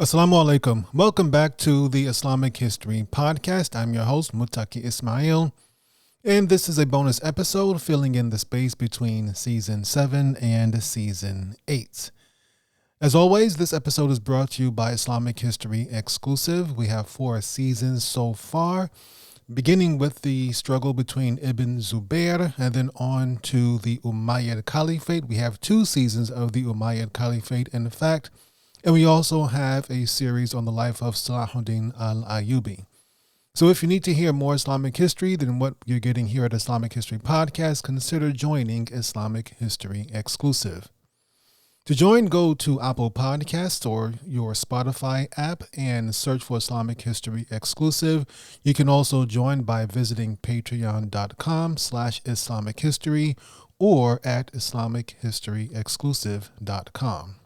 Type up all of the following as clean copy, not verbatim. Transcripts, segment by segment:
Assalamu alaikum. Welcome back to the Islamic History Podcast. I'm your host, Muttaqi Ismail, and this is a bonus episode filling in the space between Season 7 and Season 8. As always, this episode is brought to you by Islamic History Exclusive. We have 4 seasons so far, beginning with the struggle between Ibn Zubayr and then on to the Umayyad Caliphate. We have 2 seasons of the Umayyad Caliphate, in fact. And we also have a series on the life of Salahuddin al-Ayyubi. So if you need to hear more Islamic history than what you're getting here at Islamic History Podcast, consider joining Islamic History Exclusive. To join, go to Apple Podcasts or your Spotify app and search for Islamic History Exclusive. You can also join by visiting patreon.com/Islamic History or at IslamicHistoryExclusive.com.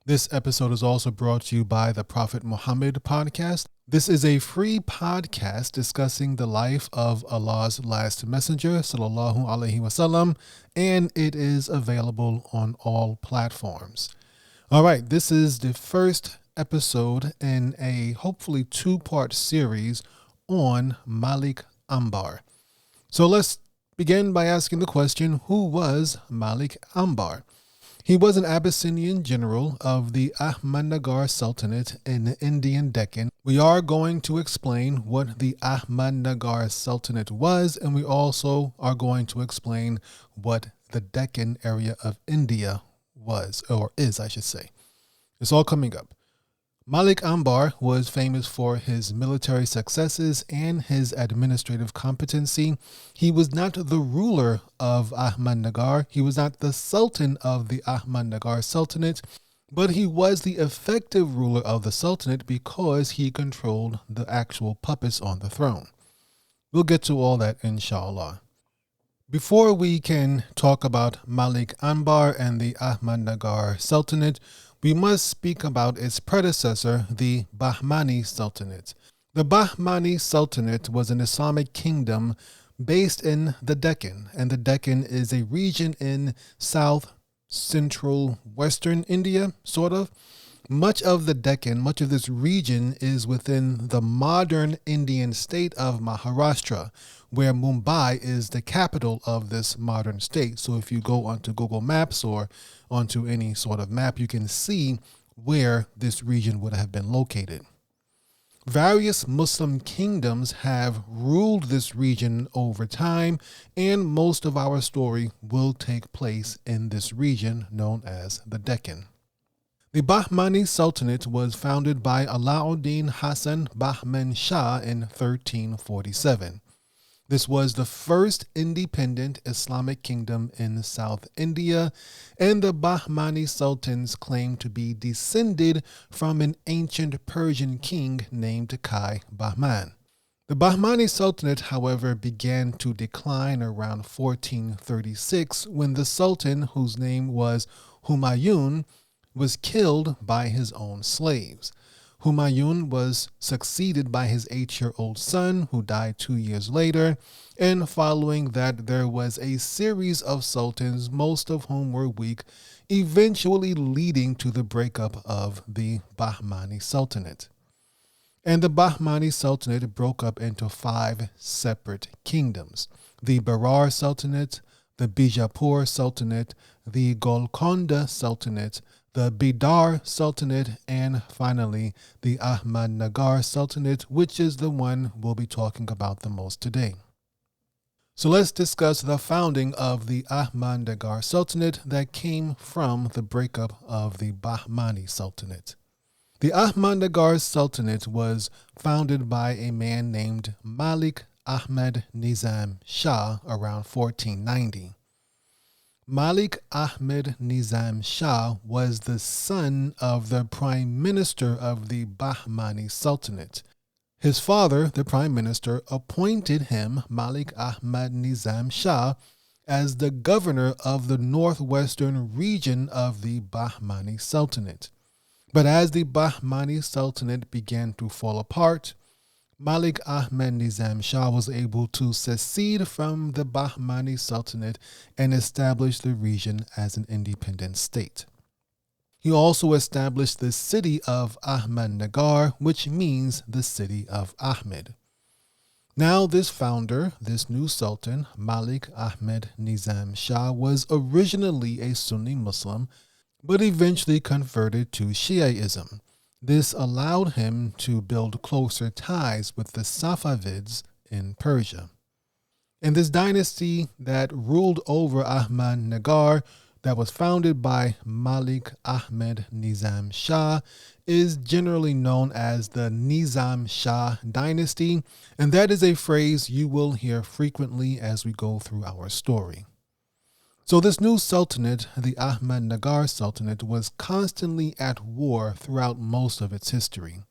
This episode is also brought to you by the Prophet Muhammad Podcast. This is a free podcast discussing the life of Allah's last messenger, sallallahu alaihi wasallam, and it is available on all platforms. All right, this is the first episode in a hopefully 2-part series on Malik Ambar. So let's begin by asking the question, who was Malik Ambar? He was an Abyssinian general of the Ahmad Nagar Sultanate in the Indian Deccan. We are going to explain what the Ahmad Nagar Sultanate was, and we also are going to explain what the Deccan area of India was, or is, I should say. It's all coming up. Malik Ambar was famous for his military successes and his administrative competency. He was not the ruler of Ahmad Nagar. He was not the sultan of the Ahmad Nagar Sultanate, but he was the effective ruler of the Sultanate because he controlled the actual puppets on the throne. We'll get to all that, inshallah. Before we can talk about Malik Ambar and the Ahmad Nagar Sultanate, we must speak about its predecessor, the Bahmani Sultanate. The Bahmani Sultanate was an Islamic kingdom based in the Deccan, and the Deccan is a region in south, central, western India, sort of. Much of the Deccan, much of this region is within the modern Indian state of Maharashtra, where Mumbai is the capital of this modern state. So if you go onto Google Maps or onto any sort of map, you can see where this region would have been located. Various Muslim kingdoms have ruled this region over time, and most of our story will take place in this region known as the Deccan. The Bahmani Sultanate was founded by Alauddin Hassan Bahman Shah in 1347. This was the first independent Islamic kingdom in South India, and the Bahmani Sultans claim to be descended from an ancient Persian king named Kai Bahman. The Bahmani Sultanate, however, began to decline around 1436 when the Sultan, whose name was Humayun, was killed by his own slaves. Humayun was succeeded by his 8-year-old son, who died 2 years later, and following that there was a series of sultans, most of whom were weak, eventually leading to the breakup of the Bahmani Sultanate. And the Bahmani Sultanate broke up into 5 separate kingdoms: the Berar Sultanate, the Bijapur Sultanate, the Golconda Sultanate, the Bidar Sultanate, and finally the Ahmad Nagar Sultanate, which is the one we'll be talking about the most today. So let's discuss the founding of the Ahmad Nagar Sultanate that came from the breakup of the Bahmani Sultanate. The Ahmad Nagar Sultanate was founded by a man named Malik Ahmad Nizam Shah around 1490. Malik Ahmad Nizam Shah was the son of the prime minister of the Bahmani Sultanate. His father, the prime minister, appointed him, Malik Ahmad Nizam Shah, as the governor of the northwestern region of the Bahmani Sultanate. But as the Bahmani Sultanate began to fall apart, Malik Ahmad Nizam Shah was able to secede from the Bahmani Sultanate and establish the region as an independent state. He also established the city of Ahmad Nagar, which means the city of Ahmed. Now, this founder, this new sultan, Malik Ahmed Nizam Shah, was originally a Sunni Muslim, but eventually converted to Shiaism. This allowed him to build closer ties with the Safavids in Persia. And this dynasty that ruled over Ahmad Nagar, that was founded by Malik Ahmed Nizam Shah, is generally known as the Nizam Shah dynasty, and that is a phrase you will hear frequently as we go through our story. So this new sultanate, the Ahmad Nagar Sultanate, was constantly at war throughout most of its history.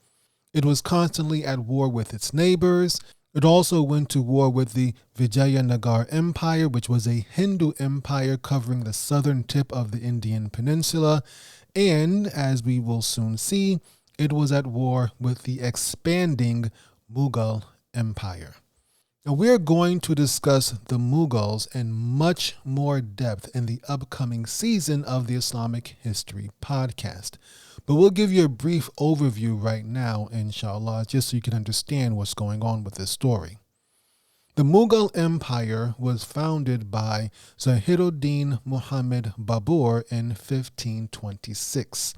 It was constantly at war with its neighbors. It also went to war with the Vijayanagar Empire, which was a Hindu empire covering the southern tip of the Indian peninsula. And, as we will soon see, it was at war with the expanding Mughal Empire. Now, we're going to discuss the Mughals in much more depth in the upcoming season of the Islamic History Podcast. But we'll give you a brief overview right now, inshallah, just so you can understand what's going on with this story. The Mughal Empire was founded by Zahiruddin Muhammad Babur in 1526.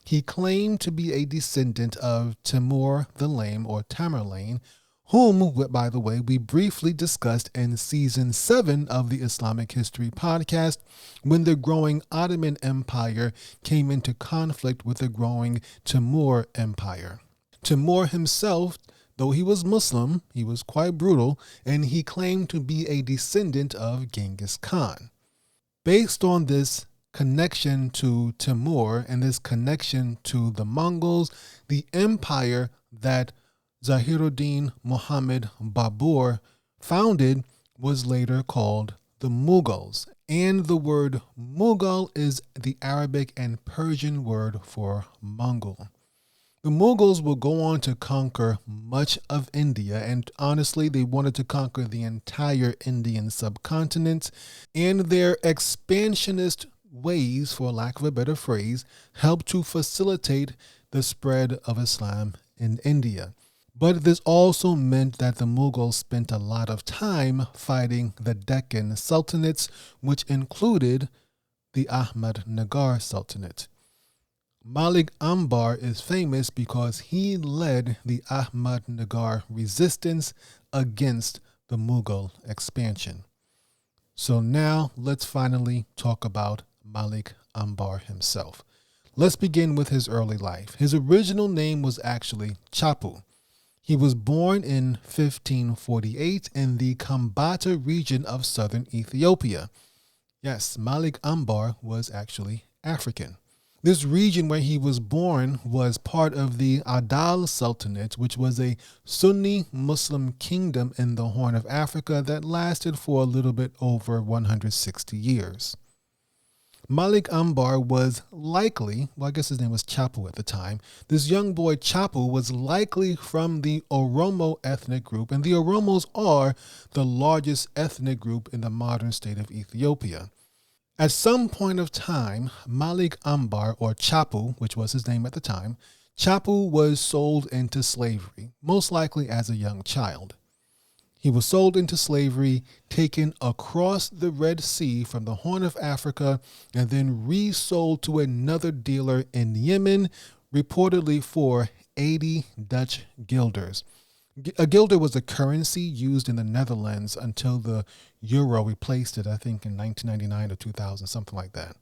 He claimed to be a descendant of Timur the Lame, or Tamerlane, whom, by the way, we briefly discussed in Season 7 of the Islamic History Podcast, when the growing Ottoman Empire came into conflict with the growing Timur Empire. Timur himself, though he was Muslim, he was quite brutal, and he claimed to be a descendant of Genghis Khan. Based on this connection to Timur and this connection to the Mongols, the empire that Zahiruddin Muhammad Babur founded was later called the Mughals, and the word Mughal is the Arabic and Persian word for Mongol. The Mughals will go on to conquer much of India, and honestly, they wanted to conquer the entire Indian subcontinent, and their expansionist ways, for lack of a better phrase, helped to facilitate the spread of Islam in India. But this also meant that the Mughals spent a lot of time fighting the Deccan sultanates, which included the Ahmad Nagar Sultanate. Malik Ambar is famous because he led the Ahmad Nagar resistance against the Mughal expansion. So now let's finally talk about Malik Ambar himself. Let's begin with his early life. His original name was actually Chapu. He was born in 1548 in the Kambata region of southern Ethiopia. Yes, Malik Ambar was actually African. This region where he was born was part of the Adal Sultanate, which was a Sunni Muslim kingdom in the Horn of Africa that lasted for a little bit over 160 years. Malik Ambar was likely, well, I guess his name was Chapu at the time. This young boy Chapu was likely from the Oromo ethnic group, and the Oromos are the largest ethnic group in the modern state of Ethiopia. At some point of time, Malik Ambar, or Chapu, which was his name at the time, Chapu was sold into slavery, most likely as a young child. He was sold into slavery, taken across the Red Sea from the Horn of Africa, and then resold to another dealer in Yemen, reportedly for 80 Dutch guilders. A guilder was a currency used in the Netherlands until the euro replaced it, I think in 1999 or 2000, something like that.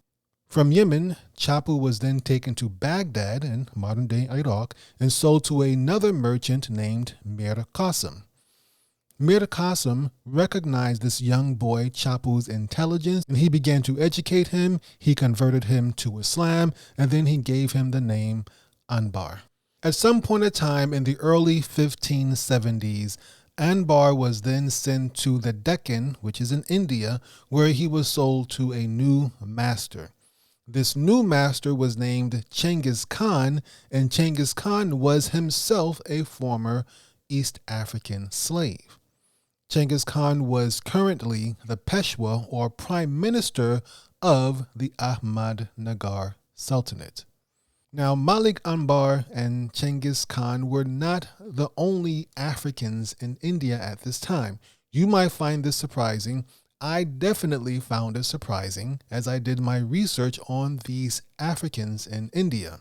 From Yemen, Chapu was then taken to Baghdad in modern-day Iraq and sold to another merchant named Mir Qasim. Mir Qasim recognized this young boy Chapu's intelligence, and he began to educate him. He converted him to Islam, and then he gave him the name Anbar. At some point in time in the early 1570s, Anbar was then sent to the Deccan, which is in India, where he was sold to a new master. This new master was named Genghis Khan, and Genghis Khan was himself a former East African slave. Genghis Khan was currently the Peshwa, or prime minister, of the Ahmad Nagar Sultanate. Now, Malik Ambar and Genghis Khan were not the only Africans in India at this time. You might find this surprising. I definitely found it surprising as I did my research on these Africans in India.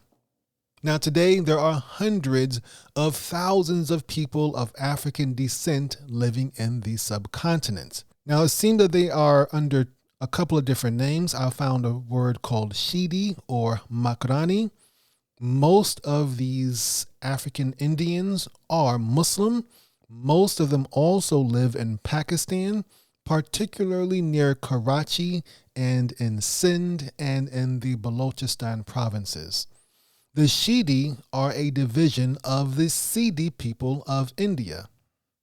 Now, today, there are hundreds of thousands of people of African descent living in the subcontinent. Now, it seems that they are under a couple of different names. I found a word called Shidi or Makrani. Most of these African Indians are Muslim. Most of them also live in Pakistan, particularly near Karachi and in Sindh and in the Balochistan provinces. The Shidi are a division of the Sidi people of India.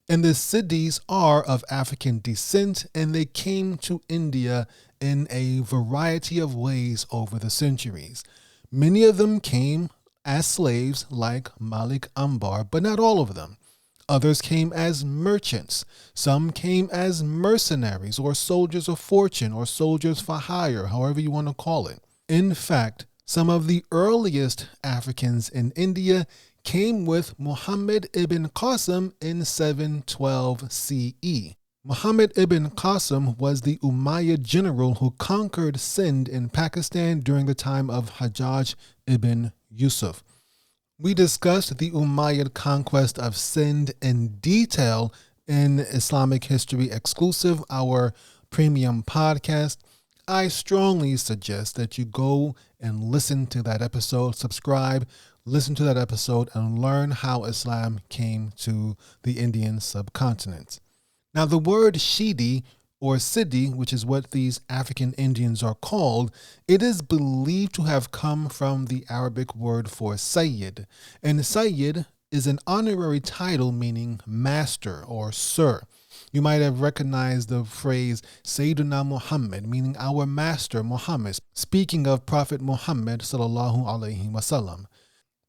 And the Siddis are of African descent, and they came to India in a variety of ways over the centuries. Many of them came as slaves like Malik Ambar, but not all of them. Others came as merchants. Some came as mercenaries or soldiers of fortune or soldiers for hire, however you want to call it. In fact, some of the earliest Africans in India came with Muhammad ibn Qasim in 712 CE. Muhammad ibn Qasim was the Umayyad general who conquered Sindh in Pakistan during the time of Hajjaj ibn Yusuf. We discussed the Umayyad conquest of Sindh in detail in Islamic History Exclusive, our premium podcast. I strongly suggest that you go and listen to that episode, subscribe, listen to that episode, and learn how Islam came to the Indian subcontinent. Now, the word Shidi or Sidi, which is what these African Indians are called, it is believed to have come from the Arabic word for Sayyid. And Sayyid is an honorary title meaning master or sir. You might have recognized the phrase Sayyiduna Muhammad, meaning our master Muhammad, speaking of Prophet Muhammad sallallahu alaihi wasallam.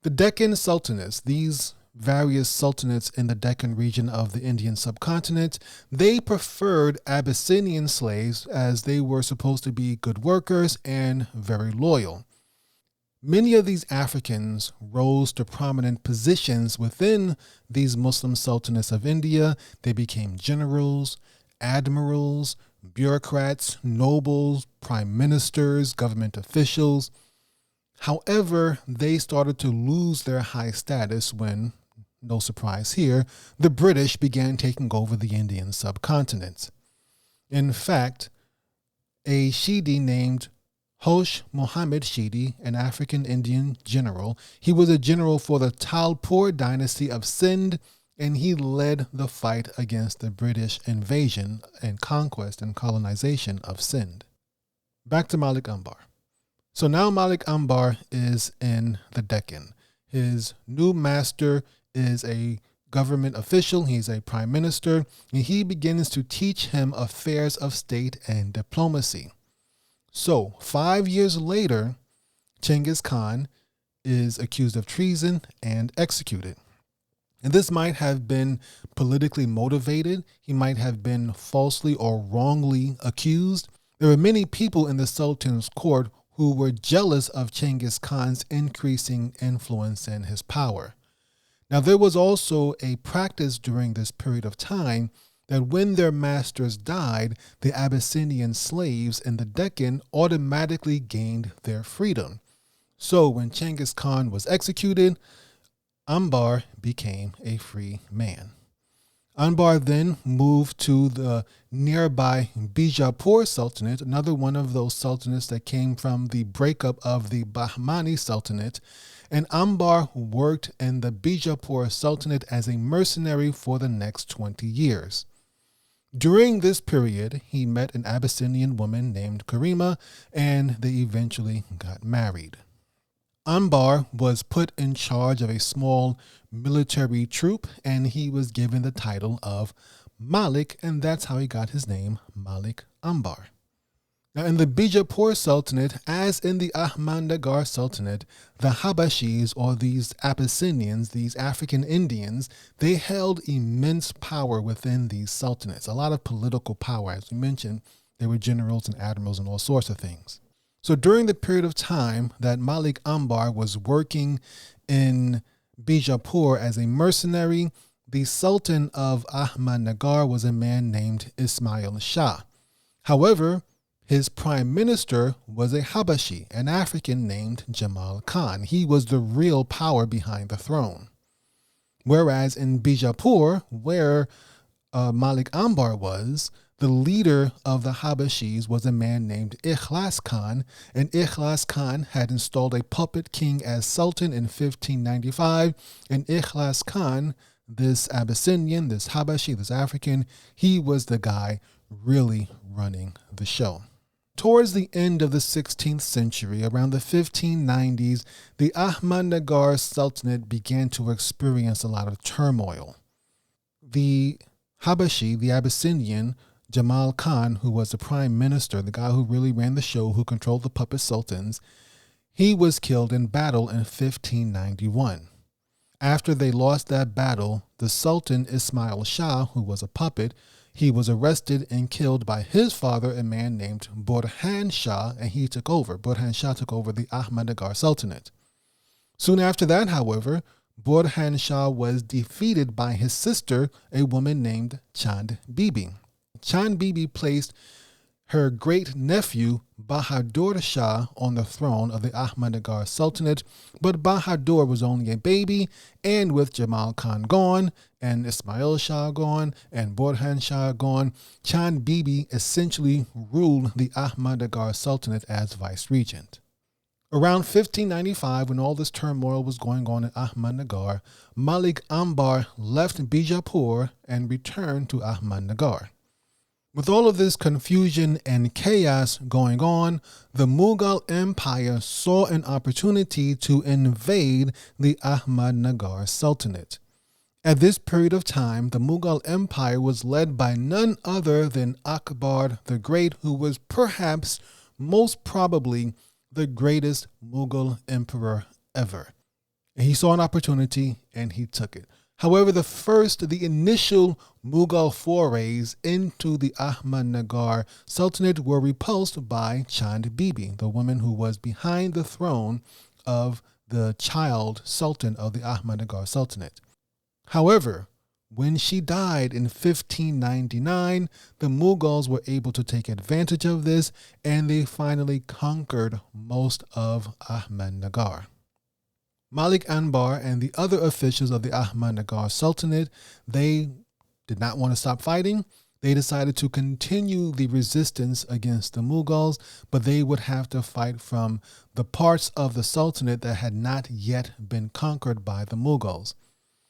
The Deccan Sultanates, these various sultanates in the Deccan region of the Indian subcontinent, they preferred Abyssinian slaves as they were supposed to be good workers and very loyal. Many of these Africans rose to prominent positions within these Muslim sultanates of India. They became generals, admirals, bureaucrats, nobles, prime ministers, government officials. However, they started to lose their high status when, no surprise here, the British began taking over the Indian subcontinent. In fact, a Shidi named Hosh Muhammad Shidi, an African Indian general, he was a general for the Talpur dynasty of Sindh, and he led the fight against the British invasion and conquest and colonization of Sindh. Back to Malik Ambar. So now Malik Ambar is in the Deccan. His new master is a government official. He's a prime minister, and he begins to teach him affairs of state and diplomacy. So 5 years later, Genghis Khan is accused of treason and executed. And this might have been politically motivated. He might have been falsely or wrongly accused. There were many people in the Sultan's court who were jealous of Genghis Khan's increasing influence and his power. Now, there was also a practice during this period of time that when their masters died, the Abyssinian slaves in the Deccan automatically gained their freedom. So when Genghis Khan was executed, Ambar became a free man. Ambar then moved to the nearby Bijapur Sultanate, another one of those sultanates that came from the breakup of the Bahmani Sultanate, and Ambar worked in the Bijapur Sultanate as a mercenary for the next 20 years. During this period, he met an Abyssinian woman named Karima, and they eventually got married. Ambar was put in charge of a small military troop, and he was given the title of Malik, and that's how he got his name, Malik Ambar. Now, in the Bijapur Sultanate, as in the Ahmad Nagar Sultanate, the Habashis, or these Abyssinians, these African Indians, they held immense power within these sultanates, a lot of political power. As we mentioned, they were generals and admirals and all sorts of things. So during the period of time that Malik Ambar was working in Bijapur as a mercenary, the Sultan of Ahmad Nagar was a man named Ismail Shah. However, his prime minister was a Habashi, an African named Jamal Khan. He was the real power behind the throne. Whereas in Bijapur, where Malik Ambar was, the leader of the Habashis was a man named Ikhlas Khan, and Ikhlas Khan had installed a puppet king as Sultan in 1595, and Ikhlas Khan, this Abyssinian, this Habashi, this African, he was the guy really running the show. Towards the end of the 16th century, around the 1590s, the Ahmad Nagar Sultanate began to experience a lot of turmoil. The Habashi, the Abyssinian, Jamal Khan, who was the prime minister, the guy who really ran the show, who controlled the puppet sultans, he was killed in battle in 1591. After they lost that battle, the Sultan Ismail Shah, who was a puppet, he was arrested and killed by his father, a man named Burhan Shah, and he took over. Burhan Shah took over the Ahmad Nagar Sultanate. Soon after that, however, Burhan Shah was defeated by his sister, a woman named Chand Bibi. Chand Bibi placed her great-nephew Bahadur Shah on the throne of the Ahmad Nagar Sultanate, but Bahadur was only a baby, and with Jamal Khan gone, and Ismail Shah gone, and Burhan Shah gone, Chand Bibi essentially ruled the Ahmad Nagar Sultanate as vice-regent. Around 1595, when all this turmoil was going on in Ahmad Nagar, Malik Ambar left Bijapur and returned to Ahmad Nagar. With all of this confusion and chaos going on, the Mughal Empire saw an opportunity to invade the Ahmad Nagar Sultanate. At this period of time, the Mughal Empire was led by none other than Akbar the Great, who was perhaps, most probably, the greatest Mughal emperor ever. And he saw an opportunity and he took it. However, the initial Mughal forays into the Ahmad Nagar Sultanate were repulsed by Chand Bibi, the woman who was behind the throne of the child sultan of the Ahmad Nagar Sultanate. However, when she died in 1599, the Mughals were able to take advantage of this, and they finally conquered most of Ahmad Nagar. Malik Ambar and the other officials of the Ahmad Nagar Sultanate, they did not want to stop fighting. They decided to continue the resistance against the Mughals, but they would have to fight from the parts of the Sultanate that had not yet been conquered by the Mughals.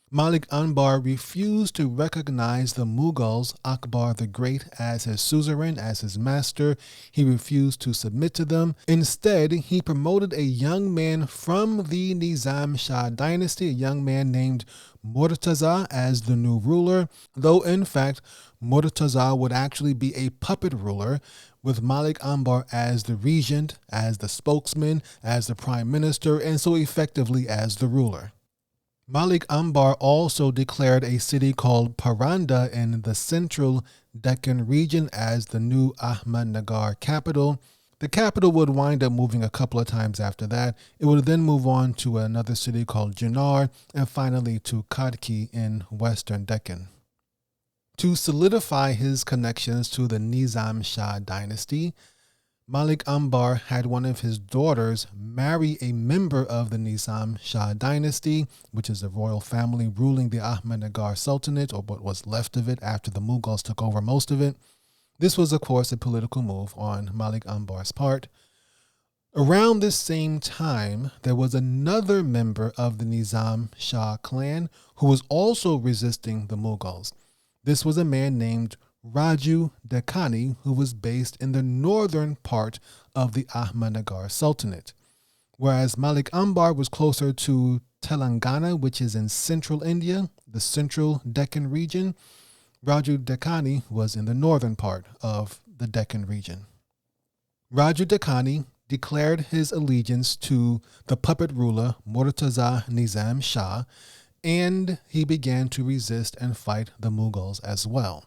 Malik Ambar refused to recognize the Mughals, Akbar the Great, as his suzerain, as his master. He refused to submit to them. Instead, he promoted a young man from the Nizam Shah dynasty, a young man named Murtaza, as the new ruler, though in fact, Murtaza would actually be a puppet ruler, with Malik Ambar as the regent, as the spokesman, as the prime minister, and so effectively as the ruler. Malik Ambar also declared a city called Paranda in the central Deccan region as the new Ahmad Nagar capital. The capital would wind up moving a couple of times after that. It would then move on to another city called Junar, and finally to Kadki in western Deccan. To solidify his connections to the Nizam Shah dynasty, Malik Ambar had one of his daughters marry a member of the Nizam Shah dynasty, which is the royal family ruling the Ahmad Nagar Sultanate, or what was left of it after the Mughals took over most of it. This was, of course, a political move on Malik Ambar's part. Around this same time, there was another member of the Nizam Shah clan who was also resisting the Mughals. This was a man named Raju Deccani, who was based in the northern part of the Ahmad Nagar Sultanate. Whereas Malik Ambar was closer to Telangana, which is in central India, the central Deccan region, Raju Deccani was in the northern part of the Deccan region. Raju Deccani declared his allegiance to the puppet ruler Murtaza Nizam Shah, and he began to resist and fight the Mughals as well.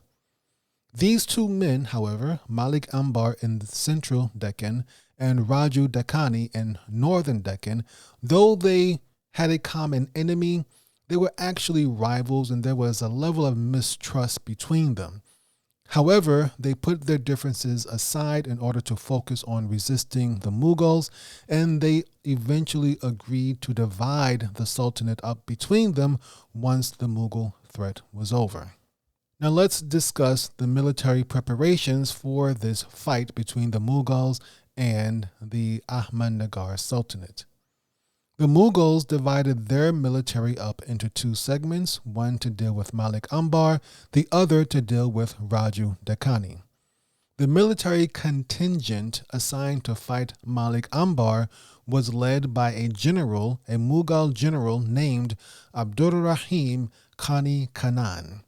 These two men, however, Malik Ambar in the central Deccan and Raju Deccani in northern Deccan, though they had a common enemy, they were actually rivals and there was a level of mistrust between them. However, they put their differences aside in order to focus on resisting the Mughals, and they eventually agreed to divide the Sultanate up between them once the Mughal threat was over. Now let's discuss the military preparations for this fight between the Mughals and the Ahmad Nagar Sultanate. The Mughals divided their military up into two segments, one to deal with Malik Ambar, the other to deal with Raju Deccani. The military contingent assigned to fight Malik Ambar was led by a Mughal general named Abdurrahim Khani Kanan.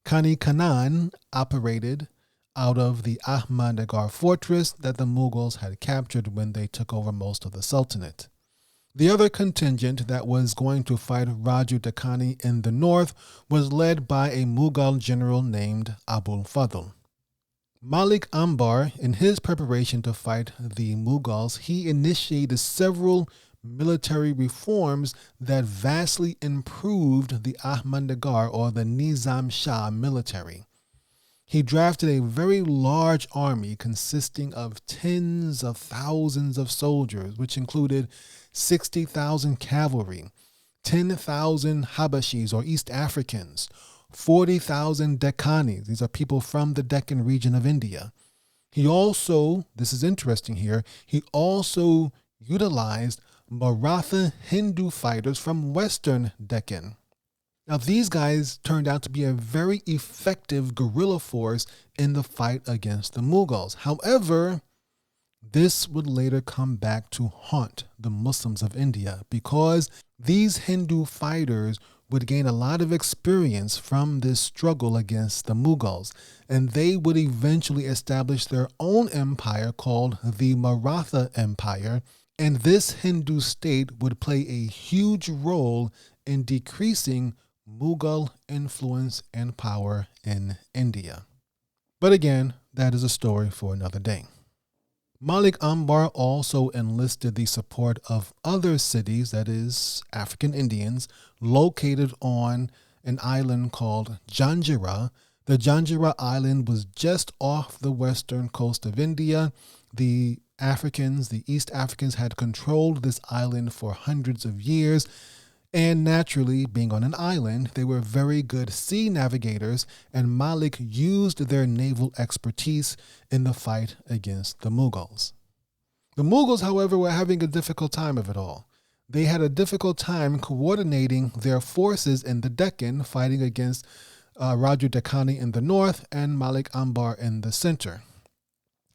Khani Kanan operated out of the Ahmad Nagar fortress that the Mughals had captured when they took over most of the Sultanate. The other contingent that was going to fight Raju Deccani in the north was led by a Mughal general named Abul Fadl. Malik Ambar, in his preparation to fight the Mughals, he initiated several military reforms that vastly improved the Ahmad Nagar or the Nizam Shah military. He drafted a very large army consisting of tens of thousands of soldiers, which included 60,000 cavalry, 10,000 Habashis or East Africans, 40,000 Deccanis. These are people from the Deccan region of India. He also, this is interesting here, he also utilized Maratha Hindu fighters from Western Deccan. Now, these guys turned out to be a very effective guerrilla force in the fight against the Mughals. However, this would later come back to haunt the Muslims of India because these Hindu fighters would gain a lot of experience from this struggle against the Mughals, and they would eventually establish their own empire called the Maratha Empire, and this Hindu state would play a huge role in decreasing Mughal influence and power in India. But again, that is a story for another day. Malik Ambar also enlisted the support of other cities, that is, African Indians, located on an island called Janjira. The Janjira island was just off the western coast of India. The East Africans had controlled this island for hundreds of years. And naturally, being on an island, they were very good sea navigators, and Malik used their naval expertise in the fight against the Mughals. The Mughals, however, were having a difficult time of it all. They had a difficult time coordinating their forces in the Deccan, fighting against Raju Deccani in the north and Malik Ambar in the center.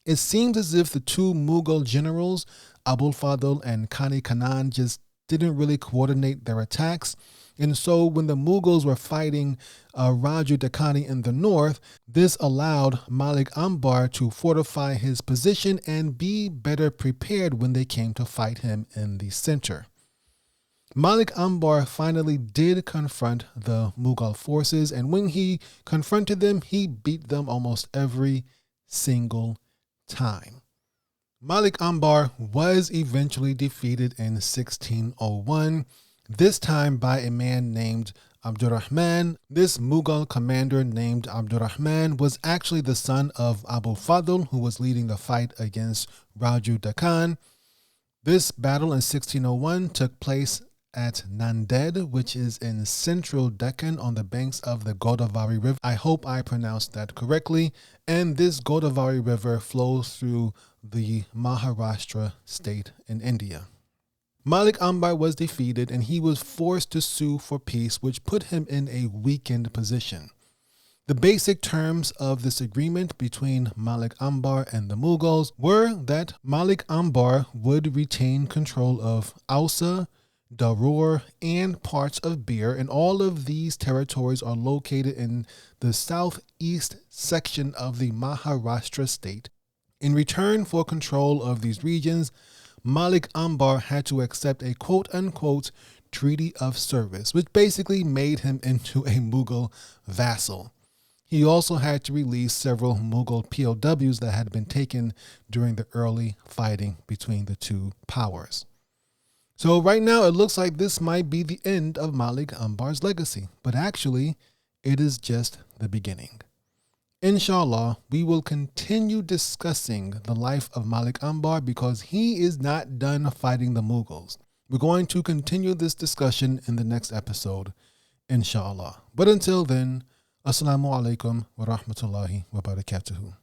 It seemed as if the two Mughal generals, Abul Fadl and Khani Kanan, just didn't really coordinate their attacks. And so when the Mughals were fighting Raju Deccani in the north, this allowed Malik Ambar to fortify his position and be better prepared when they came to fight him in the center. Malik Ambar finally did confront the Mughal forces, and when he confronted them, he beat them almost every single time. Malik Ambar was eventually defeated in 1601, this time by a man named Abdurrahman. This Mughal commander named Abdurrahman was actually the son of Abul Fadl, who was leading the fight against Raju Deccan. This battle in 1601 took place at Nanded, which is in central Deccan on the banks of the Godavari River. I hope I pronounced that correctly. And this Godavari River flows through the Maharashtra state in India. Malik Ambar was defeated and he was forced to sue for peace, which put him in a weakened position. The basic terms of this agreement between Malik Ambar and the Mughals were that Malik Ambar would retain control of Ausa, Darur, and parts of Bir, and all of these territories are located in the southeast section of the Maharashtra state. In return for control of these regions, Malik Ambar had to accept a quote-unquote treaty of service, which basically made him into a Mughal vassal. He also had to release several Mughal POWs that had been taken during the early fighting between the two powers. So right now it looks like this might be the end of Malik Ambar's legacy, but actually it is just the beginning. Inshallah, we will continue discussing the life of Malik Ambar because he is not done fighting the Mughals. We're going to continue this discussion in the next episode, inshallah. But until then, Assalamu alaikum wa rahmatullahi wa barakatuhu.